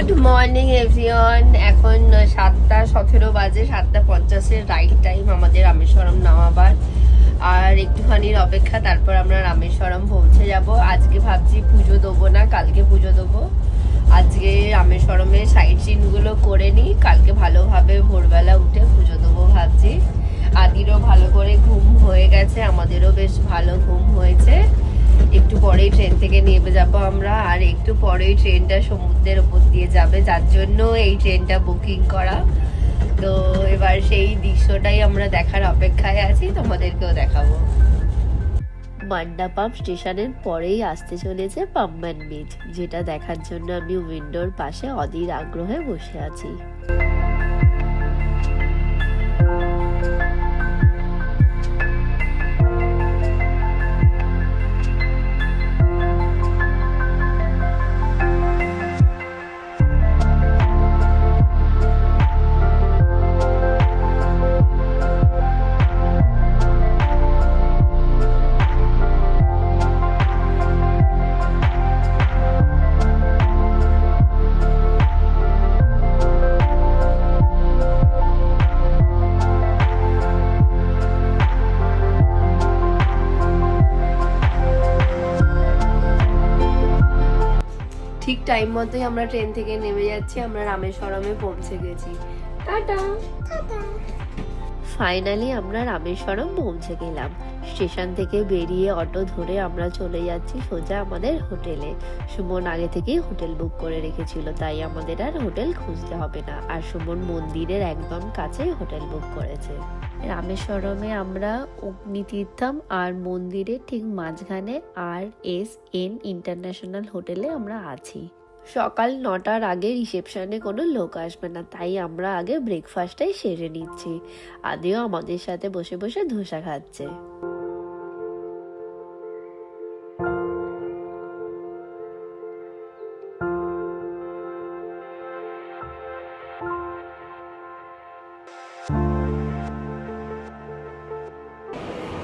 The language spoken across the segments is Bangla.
Good morning everyone. এখন 7:17 বাজে, 7:50 রাইট টাইম আমাদের রামেশ্বরম নামাবার। আর একটুখানির অপেক্ষা, তারপর আমরা রামেশ্বরম পৌঁছে যাব। আজকে ভাবছি পুজো দেবো না, কালকে পুজো দেবো। আজকে রামেশ্বরমের সাইট সিনগুলো করে নিই, কালকে ভালোভাবে ভোরবেলা উঠে পুজো দেবো ভাবছি। আদিরও ভালো করে ঘুম হয়ে গেছে, আমাদেরও বেশ ভালো ঘুম হয়েছে। একটু পরেই ট্রেন থেকে নেমে যাব আমরা, আর একটু পরেই ট্রেনটা সমুদ্রের ওপর দিয়ে যাবে, যার জন্য এই ট্রেনটা বুকিং করা। তো এবার সেই দৃশ্যটাই আমরা দেখার অপেক্ষায় আছি, তোমাদেরকেও দেখাবো। মান্ডা পাম্প স্টেশনের পরেই আসতে চলেছে পাম্বান বিচ, যেটা দেখার জন্য আমি উইন্ডোর পাশে অধীর আগ্রহে বসে আছি। ঠিক টাইম মতোই আমরা ট্রেন থেকে নেমে যাচ্ছি, আমরা রামেশ্বরমে পৌঁছে গেছি। Tata tata. ফাইনালি আমরা রামেশ্বরম পৌঁছে গেলাম। স্টেশন থেকে বেরিয়ে অটো ধরে আমরা চলে যাচ্ছি সোজা আমাদের হোটেলে। সুমন আগে থেকেই হোটেল বুক করে রেখেছিল, তাই আমাদের আর হোটেল খুঁজতে হবে না। আর সুমন মন্দিরের একদম কাছেই হোটেল বুক করেছে। রামেশ্বরমে আমরা অগ্নিতীর্থম আর মন্দিরের ঠিক মাঝখানে RSN ইন্টারন্যাশনাল হোটেলে আমরা আছি। সকাল 9টার আগে রিসেপশনে কোনো লোক আসবে না, তাই আমরা আগে ব্রেকফাস্টটাই সেরে নিচ্ছি। আদিও আমাদের সাথে বসে বসে ধোসা খাচ্ছে।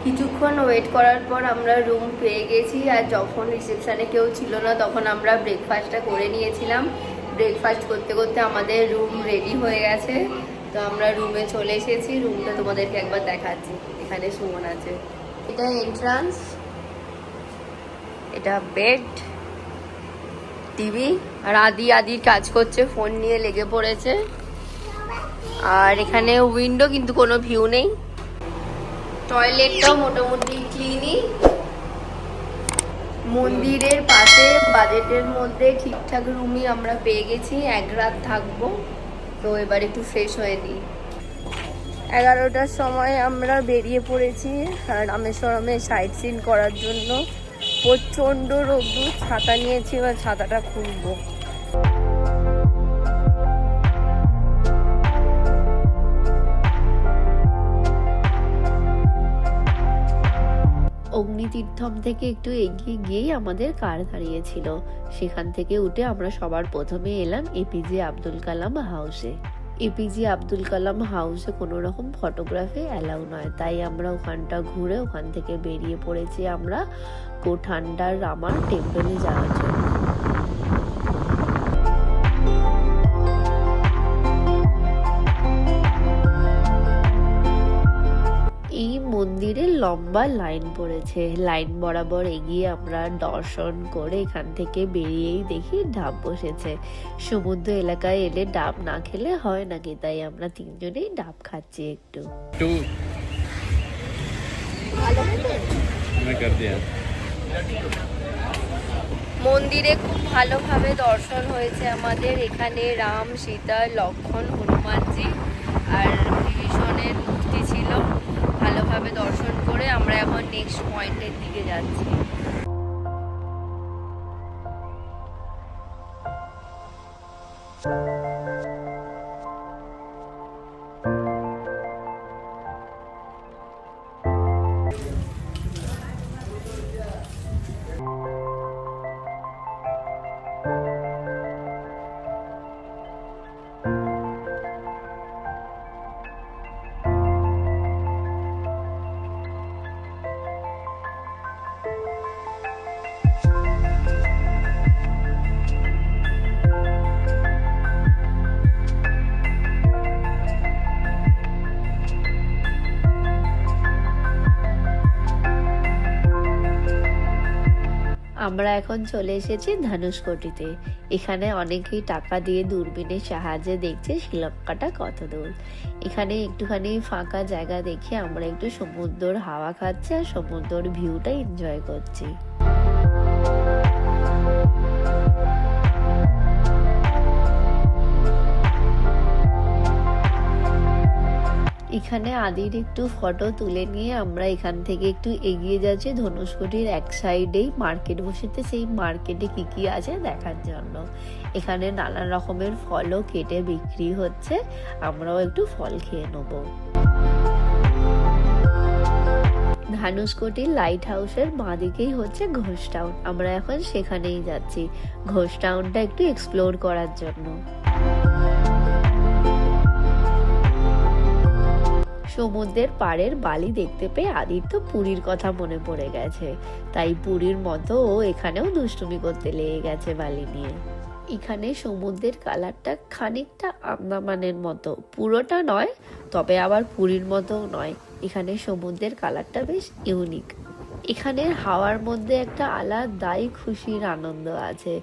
কিছুক্ষণ ওয়েট করার পর আমরা রুম পেয়ে গেছি। আর যখন রিসেপশানে কেউ ছিল না, তখন আমরা ব্রেকফাস্টটা করে নিয়েছিলাম। ব্রেকফাস্ট করতে করতে আমাদের রুম রেডি হয়ে গেছে, তো আমরা রুমে চলে এসেছি। রুমটা তোমাদেরকে একবার দেখাচ্ছি। এখানে সুমন আছে, এটা এন্ট্রান্স, এটা বেড, টিভি, আর আদির কাজ করছে, ফোন নিয়ে লেগে পড়েছে। আর এখানে উইন্ডো, কিন্তু কোনো ভিউ নেই। টয়লেটটাও মোটামুটি ক্লিনই। মন্দিরের পাশে বাজেটের মধ্যে ঠিকঠাক রুমই আমরা পেয়ে গেছি, 1 রাত থাকবো। তো এবার একটু ফ্রেশ হয়ে নিই। 11টার সময় আমরা বেরিয়ে পড়েছি রামেশ্বরমে সাইট সিন করার জন্য। প্রচণ্ড রোদ্দুর, ছাতা নিয়েছি, এবার ছাতাটা খুলবো। অগ্নিতীর্থম থেকে একটু এগিয়ে গিয়েই আমাদের কার দাঁড়িয়েছিল। সেখান থেকে উঠে আমরা সবার প্রথমে এলাম APJ আব্দুল কালাম হাউসে। APJ আব্দুল কালাম হাউসে কোনো রকম ফটোগ্রাফি অ্যালাউ নয়, তাই আমরা ওখানটা ঘুরে ওখান থেকে বেরিয়ে পড়েছি আমরা কোঠান্ডার রামার টেম্পলে যাওয়ার জন্য। এই মন্দিরে লম্বা লাইন পড়েছে, লাইন বরাবর এগিয়ে আমরা দর্শন করে এখান থেকে বেরিয়েই দেখি ডাব বসেছে। সমুদ্র এলাকায় এলে ডাব না খেলে হয় নাকি, তাই আমরা 3জনেই ডাব খাচ্ছি। একটু মন্দিরে খুব ভালোভাবে দর্শন হয়েছে আমাদের। এখানে রাম, সীতা, লক্ষ্মণ, হনুমানজি আর বিভীষণের মূর্তি ছিল। ভালোভাবে দর্শন করে আমরা এখন নেক্সট পয়েন্টের দিকে যাচ্ছি। আমরা এখন চলে এসেছি ধনুষকোটিতে। এখানে অনেকেই টাকা দিয়ে দূরবীনের সাহায্যে দেখছে শ্রীলঙ্কাটা কত দূর। এখানে একটুখানি ফাঁকা জায়গা দেখে আমরা একটু সমুদ্রের হাওয়া খাচ্ছি আর সমুদ্রের ভিউটা এনজয় করছি। এখানে আদির একটু ফটো তুলে নিয়ে আমরা এখান থেকে একটু এগিয়ে যাচ্ছি ধনুষকোটির এক সাইডেই মার্কেট বসেছে, সেই মার্কেটে কি কি আছে দেখার জন্য। এখানে নানা রকমের ফলও কেটে বিক্রি হচ্ছে, আমরাও একটু ফল খেয়ে নেব। ধনুষকোটির লাইট হাউসের বাঁদিকেই হচ্ছে ঘোষ টাউন, আমরা এখন সেখানেই যাচ্ছি ঘোষ টাউনটা একটু এক্সপ্লোর করার জন্য। সমুদ্রের পাড়ের বালি দেখতে পেয়ে আদির তো পুরীর কথা মনে পড়ে গেছে, তাই পুরীর মতো ও এখানেও দুষ্টুমি করতে লেগে গেছে বালি নিয়ে। এখানে সমুদ্রের কালারটা খানিকটা আন্দামানের মতো, পুরোটা নয় তবে আবার পুরীর মতোও নয়। এখানে সমুদ্রের কালারটা বেশ ইউনিক। এখানের হাওয়ার মধ্যে একটা আলাদাই খুশির আনন্দ আছে।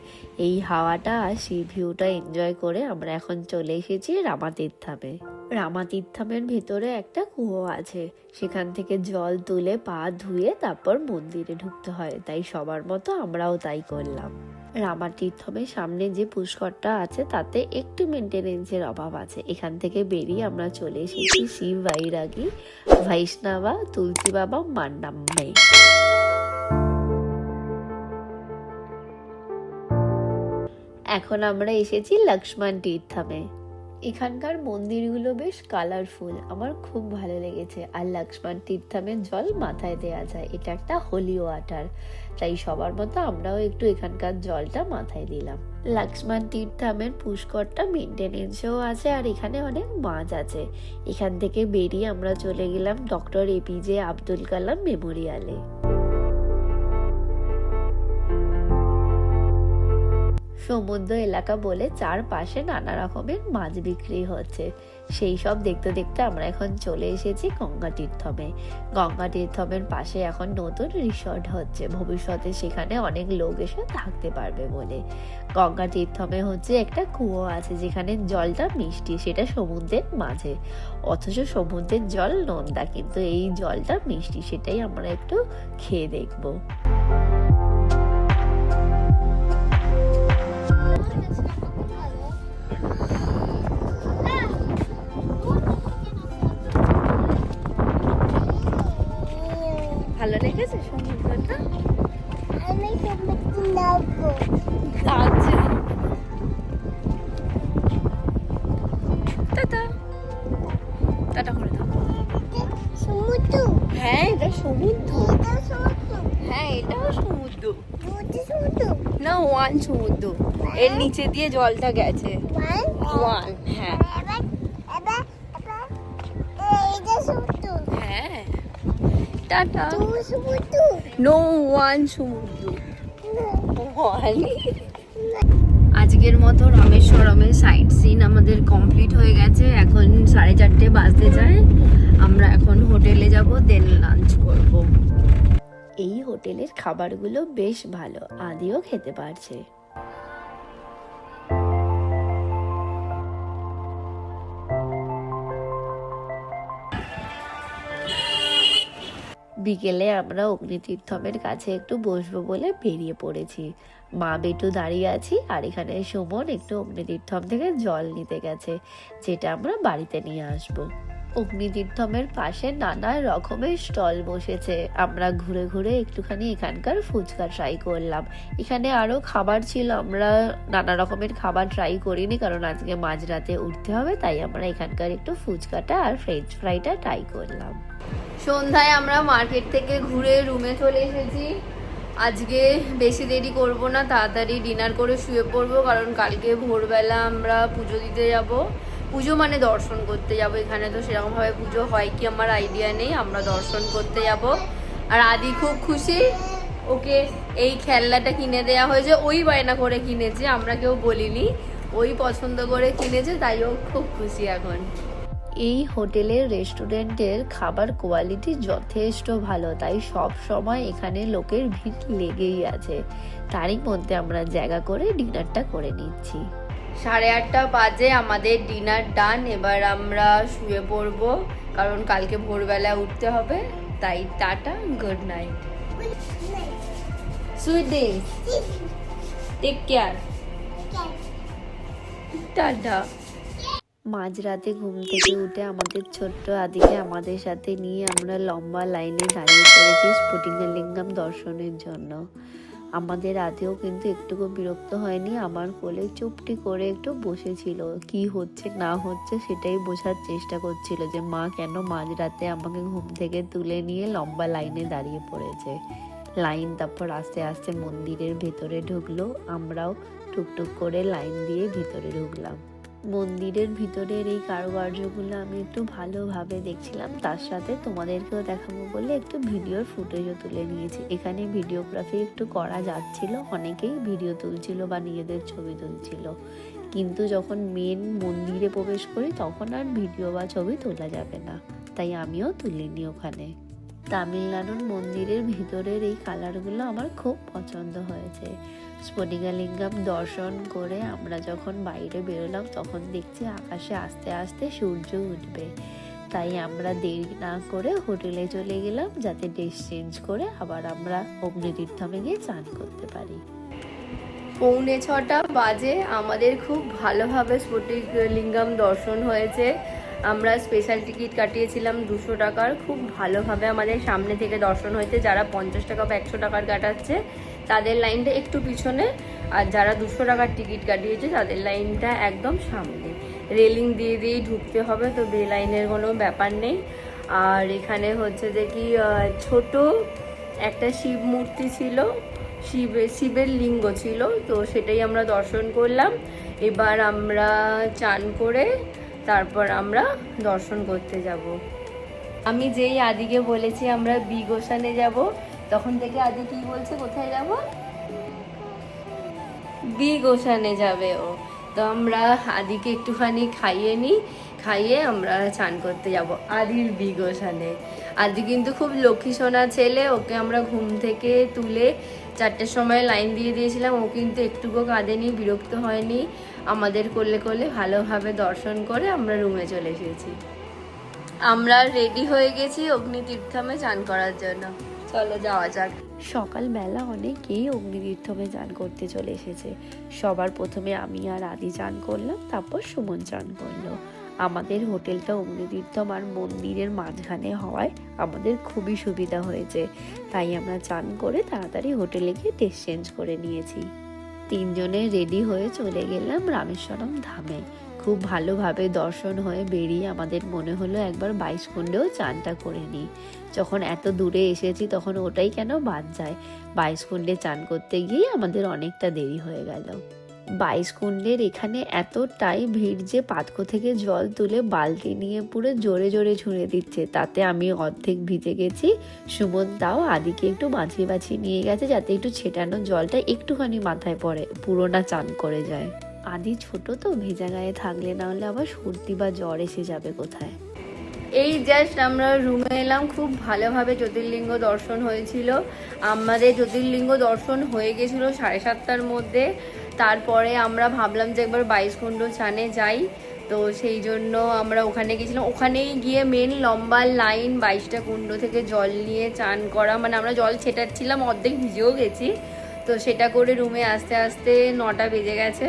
এই হাওয়াটা আর সেই ভিউটা এনজয় করে আমরা এখন চলে এসেছি রামাতীর্থমে। রামাতীর্থমের ভেতরে একটা কুয়ো আছে, সেখান থেকে জল তুলে পা ধুয়ে তারপর মন্দিরে ঢুকতে হয়, তাই সবার মতো আমরাও তাই করলাম। রামাতীর্থমের সামনে যে পুষ্করটা আছে তাতে একটু মেনটেনেন্সের অভাব আছে। এখান থেকে বেরিয়ে আমরা চলে এসেছি শিব বৈরাগী বৈষ্ণবা তুলসী বাবা মান্ডাম্মে। এখন আমরা এসেছি লক্ষ্মণ তীর্থমে। এখানকার মন্দিরগুলো বেশ কালারফুল, আমার খুব ভালো লেগেছে। আর লক্ষ্মণ তীর্থমের জল মাথায় দেওয়া যায়, এটা একটা হোলি ওয়াটার, তাই সবার মতো আমরাও একটু এখানকার জলটা মাথায় দিলাম। লক্ষ্মণ তীর্থমের পুষ্করটা মেনটেনেন্সেও আছে আর এখানে অনেক মাছ আছে। এখান থেকে বেরিয়ে আমরা চলে গেলাম ডক্টর এপিজে আব্দুল কালাম মেমোরিয়ালে। সমুদ্র এলাকা বলে চারপাশে নানা রকমের মাছ বিক্রি হচ্ছে, সেই সব দেখতে দেখতে আমরা এখন চলে এসেছি গঙ্গা তীর্থমে। গঙ্গা তীর্থমের পাশে এখন নতুন রিসর্ট হচ্ছে, ভবিষ্যতে সেখানে অনেক লোক এসে থাকতে পারবে বলে। গঙ্গা তীর্থমে হচ্ছে একটা কুয়ো আছে যেখানে জলটা মিষ্টি, সেটা সমুদ্রের মাঝে, অথচ সমুদ্রের জল নোনতা, কিন্তু এই জলটা মিষ্টি, সেটাই আমরা একটু খেয়ে দেখবো। ভালো লেগেছে সমুদ্রটা? আমি সমুদ্রে নামবো। আচ্ছা, টাটা টাটা করে দাও। সমুদ্র? হ্যাঁ এটা সমুদ্র। এটা সমুদ্র? হ্যাঁ এটাও সমুদ্র। দুটি সমুদ্র? না ওয়ান সমুদ্র, এর নিচে দিয়ে জলটা গেছে। ওয়ান হ্যাঁ। এবার এবার এবার এটা সমুদ্র? হ্যাঁ টাটা। দু সমুদ্র? নো ওয়ান সমুদ্র, ওয়ান। আজকের মতো রামেশ্বরমের সাইট সিন আমাদের কমপ্লিট হয়ে গেছে। এখন 4:30 বাজতে যায়, আমরা এখন হোটেলে যাব, দেন লাঞ্চ করব। এই হোটেলের খাবারগুলো বেশ ভালো, আদিও খেতে পারছে। বিকেলে আমরা অগ্নিতীর্থমের কাছে একটু বসবো বলে বেরিয়ে পড়েছি। মা বেটু দাঁড়িয়ে আছি আর এখানে সুমন একটু অগ্নিতীর্থম থেকে জল নিতে গেছে, যেটা আমরা বাড়িতে নিয়ে আসবো। অগ্নিতীর্থমের পাশে নানা রকমের স্টল বসেছে, আমরা ঘুরে ঘুরে একটুখানি এখানকার ফুচকা ট্রাই করলাম। এখানে আরো খাবার ছিল, আমরা নানা রকমের খাবার ট্রাই করিনি কারণ আজকে মাঝরাতে উঠতে হবে, তাই আমরা এখানকার একটু ফুচকাটা আর ফ্রেঞ্চ ফ্রাইটা ট্রাই করলাম। সন্ধ্যায় আমরা মার্কেট থেকে ঘুরে রুমে চলে এসেছি। আজকে বেশি দেরি করব না, তাড়াতাড়ি ডিনার করে শুয়ে পড়বো, কারণ কালকে ভোরবেলা আমরা পুজো দিতে যাব। পুজো মানে দর্শন করতে যাব, এখানে তো সেরকমভাবে পুজো হয় কি আমার আইডিয়া নেই, আমরা দর্শন করতে যাব। আর আদি খুব খুশি, ওকে এই খেলনাটা কিনে দেওয়া হয়েছে, ওই বায়না করে কিনেছে, আমরা কেউ বলিনি, ওই পছন্দ করে কিনেছে, তাই ও খুব খুশি এখন। এই হোটেলের রেস্টুরেন্টের খাবার কোয়ালিটি যথেষ্ট ভালো, তাই সব সময় এখানে লোকের ভিড় লেগেই আছে। তারই মধ্যে আমরা জায়গা করে ডিনারটা করে নিচ্ছি। 8:30 বাজে, আমাদের ডিনার ডান। এবার আমরা শুয়ে পড়বো, কারণ কালকে ভোরবেলা উঠতে হবে। তাই tata, good night, sweet dreams, take care, tata. মাঝরাতে ঘুম থেকে উঠে আমাদের ছোট্ট আদিকে আমাদের সাথে নিয়ে আমরা লম্বা লাইনে দাঁড়িয়ে পড়েছি স্ফটিকলিঙ্গম দর্শনের জন্য। আমাদের আদিও কিন্তু একটুকু বিরক্ত হয়নি, আমার কোলে চুপটি করে একটু বসেছিল। কি হচ্ছে না হচ্ছে সেটাই বোঝার চেষ্টা করছিল যে মা কেন মাঝরাতে আমাকে ঘুম থেকে তুলে নিয়ে লম্বা লাইনে দাঁড়িয়ে পড়েছে। লাইন তারপর আস্তে আস্তে মন্দিরের ভেতরে ঢুকলো, আমরাও টুকটুক করে লাইন দিয়ে ভিতরে ঢুকলাম। মন্দিরের ভিতরের এই কারুকার্যগুলো আমি একটু ভালোভাবে দেখছিলাম, তার সাথে তোমাদেরকেও দেখাবো বলে একটু ভিডিওর ফুটেজও তুলে নিয়েছি। এখানে ভিডিওগ্রাফি একটু করা যাচ্ছিল, অনেকেই ভিডিও তুলছিল বা নিজেদের ছবি তুলছিল, কিন্তু যখন মেন মন্দিরে প্রবেশ করি তখন আর ভিডিও বা ছবি তোলা যাবে না, তাই আমিও তুলিনি ওখানে। তামিলনাড়ুর মন্দিরের ভিতরের এই কালারগুলো আমার খুব পছন্দ হয়েছে। স্ফটিকলিঙ্গম দর্শন করে আমরা যখন বাইরে বেরোলাম তখন দেখছি আকাশে আস্তে আস্তে সূর্য উঠবে, তাই আমরা দেরি না করে হোটেলে চলে গেলাম যাতে ড্রেস চেঞ্জ করে আবার আমরা অগ্নিতীর্থমে গিয়ে চান করতে পারি। 6:45 বাজে, আমাদের খুব ভালোভাবে স্ফটিকলিঙ্গম দর্শন হয়েছে। আমরা স্পেশাল টিকিট কাটিয়েছিলাম 200 টাকার, খুব ভালোভাবে আমাদের সামনে থেকে দর্শন হয়েছে। যারা 50 টাকা বা 100 টাকার কাটাচ্ছে তাদের লাইনটা একটু পিছনে, আর যারা 200 টাকার টিকিট কাটিয়েছে তাদের লাইনটা একদম সামনে। রেলিং দিয়ে দিয়েই ঢুকতে হবে, তো বে লাইনের কোনো ব্যাপার নেই। আর এখানে হচ্ছে যে কি ছোট একটা শিব মূর্তি ছিল, শিবের লিঙ্গ ছিল, তো সেটাই আমরা দর্শন করলাম। এবার আমরা চান করে তারপর আমরা দর্শন করতে যাব। আমি যেই আদিকে বলেছি আমরা বিগ ওশানে যাব, তখন থেকে আদি কি বলছে কোথায় যাব? বিগ ওশানে যাবে ও। তো আমরা আদিকে একটুখানি খাইয়ে আমরা চান করতে যাব আদির বিগ ওশানে। আদি কিন্তু খুব লক্ষ্মী সোনা ছেলে, ওকে আমরা ঘুম থেকে তুলে 4টের সময় লাইন দিয়ে দিয়েছিলাম, ও কিন্তু একটুকু কাঁদেনি, বিরক্ত হয়নি। আমাদের কোলে কোলে ভালোভাবে দর্শন করে আমরা রুমে চলে এসেছি। আমরা রেডি হয়ে গেছি অগ্নিতীর্থমে চান করার জন্য, চলো যাওয়া যাক। সকালবেলা অনেকেই অগ্নিতীর্থমে চান করতে চলে এসেছে। সবার প্রথমে আমি আর আদি চান করলাম, তারপর সুমন চান করলো। আমাদের হোটেলটা অগ্নিতীর্থম আর মন্দিরের মাঝখানে হওয়ায় আমাদের খুবই সুবিধা হয়েছে, তাই আমরা চান করে তাড়াতাড়ি হোটেলে গিয়ে ড্রেস চেঞ্জ করে নিয়েছি। 3 জনে রেডি হয়ে চলে গেলাম রামেশ্বরম ধামে। খুব ভালোভাবে দর্শন হয়ে বেরিয়ে আমাদের মনে হলো একবার 22 কুণ্ডেও চানটা করে নিই। যখন এত দূরে এসেছি তখন ওটাই কেন বাদ যায়। 22 কুণ্ডে চান করতে গিয়ে আমাদের অনেকটা দেরি হয়ে গেল। 22 কুণ্ডের এখানে এতটাই ভিড় যে পাতকো থেকে জল তুলে বালতি নিয়ে পুরো জোরে জোরে ছুঁড়ে দিচ্ছে, তাতে আমি অর্ধেক ভিজে গেছি। সুমন তাও আদিকে একটু বাঁচিয়ে নিয়ে গেছে যাতে একটু ছেটানো জলটা একটুখানি মাথায় পড়ে, পুরো না চান করে যায়। আদি ছোট তো, ভেজা গায়ে থাকলে না হলে আবার সর্দি বা জ্বর এসে যাবে কোথায়। এই জাস্ট আমরা রুমে এলাম, খুব ভালোভাবে জ্যোতির্লিঙ্গ দর্শন হয়েছিল। আমাদের জ্যোতির্লিঙ্গ দর্শন হয়ে গেছিলো 7:30টার মধ্যে। তারপরে আমরা ভাবলাম যে একবার 22 কুণ্ড চানে যাই, তো সেই জন্য আমরা ওখানে গেছিলাম। ওখানেই গিয়ে মেন লম্বা লাইন, 22টা কুণ্ড থেকে জল নিয়ে চান করা, মানে আমরা জল ছেটাচ্ছিলাম, অর্ধেক ভিজেও গেছি। তো সেটা করে রুমে আস্তে আস্তে 9টা বেজে গেছে।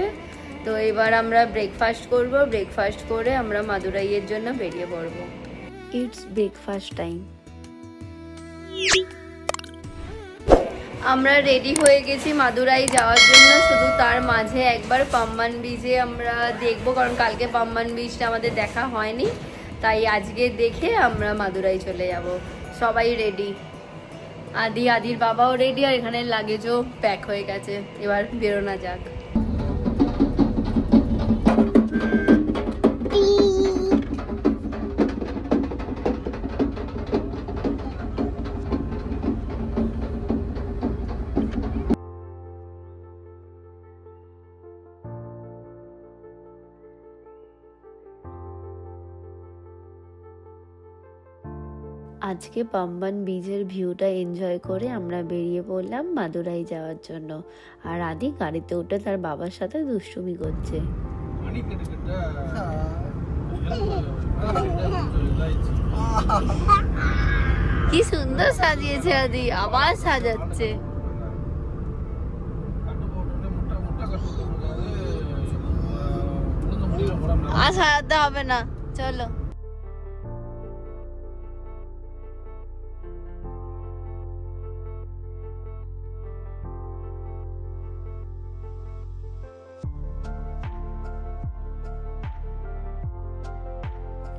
তো এবার আমরা ব্রেকফাস্ট করব, ব্রেকফাস্ট করে আমরা মাদুরাইয়ের জন্য বেরিয়ে পড়বো। It's breakfast time. আমরা রেডি হয়ে গেছি মাদুরাই যাওয়ার জন্য, শুধু তার মাঝে একবার পাম্বান বিচে আমরা দেখবো, কারণ কালকে পাম্বান বিচটা আমাদের দেখা হয়নি, তাই আজকে দেখে আমরা মাদুরাই চলে যাব। সবাই রেডি, আদির বাবাও রেডি, আর এখানে লাগেজও প্যাক হয়ে গেছে। এবার বেরোনা যাক। আজকে পাম্বান বিচের ভিউটা এনজয় করে আমরা বেরিয়ে পড়লাম মাদুরাই যাওয়ার জন্য। আর আদি গাড়িতে উঠে তার বাবার সাথে দুষ্টুমি করছে। কি সুন্দর সাজিয়েছে আদি, আবার সাজাচ্ছে। আর সাজাতে হবে না, চলো।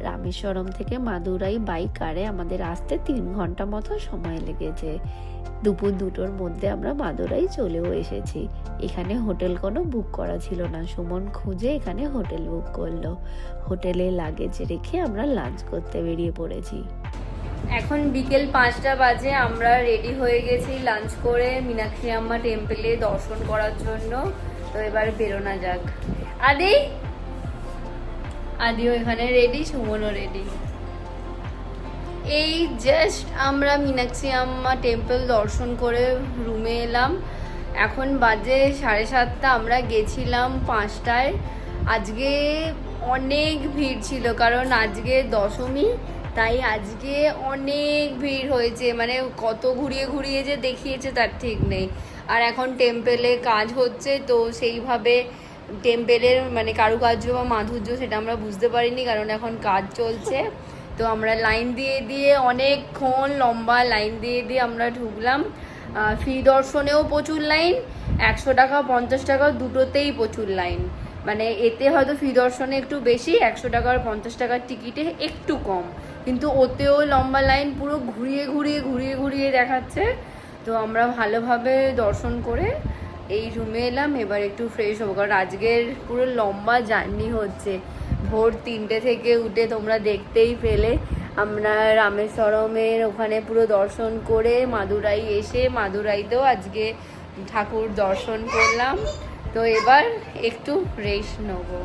রামেশ্বরম থেকে মাদুরাই বাইক কারে আমাদের আসতে 3 ঘন্টা মতো সময় লেগেছে। দুপুর 2টোর মধ্যে আমরা মাদুরাই চলেও এসেছি। এখানে হোটেল কোনো বুক করা ছিল না, সুমন খুঁজে এখানে হোটেল বুক করলো। হোটেলে লাগেজ রেখে আমরা লাঞ্চ করতে বেরিয়ে পড়েছি। এখন বিকেল 5টা বাজে, আমরা রেডি হয়ে গেছি লাঞ্চ করে মীনাক্ষী আম্মা টেম্পলে দর্শন করার জন্য। তো এবার বেরোনা যাক। আদিও এখানে রেডি, সুমনও রেডি। এই জাস্ট আমরা মীনাক্ষী আম্মা টেম্পল দর্শন করে রুমে এলাম। এখন বাজে 7:30। আমরা গেছিলাম 5টায়। আজকে অনেক ভিড় ছিল, কারণ আজকে দশমী, তাই আজকে অনেক ভিড় হয়েছে। মানে কত ঘুরিয়ে ঘুরিয়ে যে দেখিয়েছে তার ঠিক নেই। আর এখন টেম্পলে কাজ হচ্ছে, তো সেইভাবে টেম্পেলের মানে কারুকার্য বা মাধুর্য সেটা আমরা বুঝতে পারিনি, কারণ এখন কাজ চলছে। তো আমরা লাইন দিয়ে দিয়ে অনেকক্ষণ লম্বা লাইন দিয়ে দিয়ে আমরা ঢুকলাম। ফ্রি দর্শনেও প্রচুর লাইন, 100 টাকা 50 টাকা দুটোতেই প্রচুর লাইন। মানে এতে হয়তো ফ্রি দর্শনে একটু বেশি, 100 টাকা আর 50 টাকার টিকিটে একটু কম, কিন্তু ওতেও লম্বা লাইন, পুরো ঘুরিয়ে ঘুরিয়ে ঘুরিয়ে ঘুরিয়ে দেখাচ্ছে। তো আমরা ভালোভাবে দর্শন করে এই রুমে এলাম। এবার একটু ফ্রেশ হবো, কারণ আজকের পুরো লম্বা জার্নি হচ্ছে। ভোর 3টে থেকে উঠে তোমরা দেখতেই পেলে আমরা রামেশ্বরমের ওখানে পুরো দর্শন করে মাদুরাই এসে মাদুরাইতেও আজকে ঠাকুর দর্শন করলাম। তো এবার একটু রেস্ট নেবো।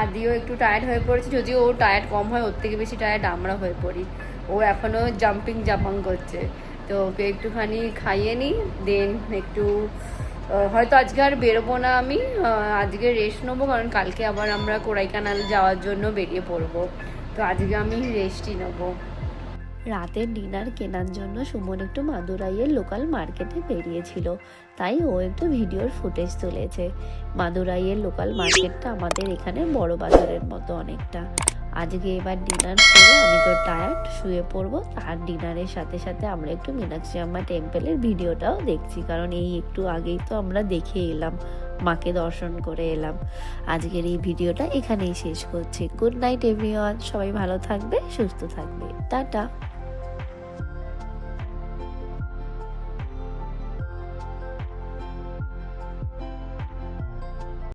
আদিও একটু টায়ার্ড হয়ে পড়েছে, যদিও ও টায়ার্ড কম হয়, ওর থেকে বেশি টায়ার্ড আমরা হয়ে পড়ি। ও এখনও জাম্পাং করছে, তো ওকে একটুখানি খাইয়ে নিই, দেন একটু হয়তো আজকে আর বেরোবো না আমি, আজকে রেস্ট নেবো, কারণ কালকে আবার আমরা কোড়াইকানাল যাওয়ার জন্য বেরিয়ে পড়বো। তো আজকে আমি রেস্টই নেবো। রাতের ডিনার কেনার জন্য সুমন একটু মাদুরাইয়ের লোকাল মার্কেটে বেরিয়েছিল, তাই ও একটু ভিডিওর ফুটেজ তুলেছে। মাদুরাইয়ের লোকাল মার্কেটটা আমাদের এখানে বড় বাজারের মতো অনেকটা। আজকে এবার ডিনার করে আমি তো টায়ার্ড, শুয়ে পড়বো। তার ডিনারের সাথে সাথে আমরা একটু মীনাক্ষী আম্মা টেম্পলের ভিডিওটাও দেখছি, কারণ এই একটু আগেই তো আমরা দেখে এলাম, মাকে দর্শন করে এলাম। আজকের এই ভিডিওটা এখানেই শেষ করছি। গুড নাইট এভরিওয়ান, সবাই ভালো থাকবে, সুস্থ থাকবে, টাটা।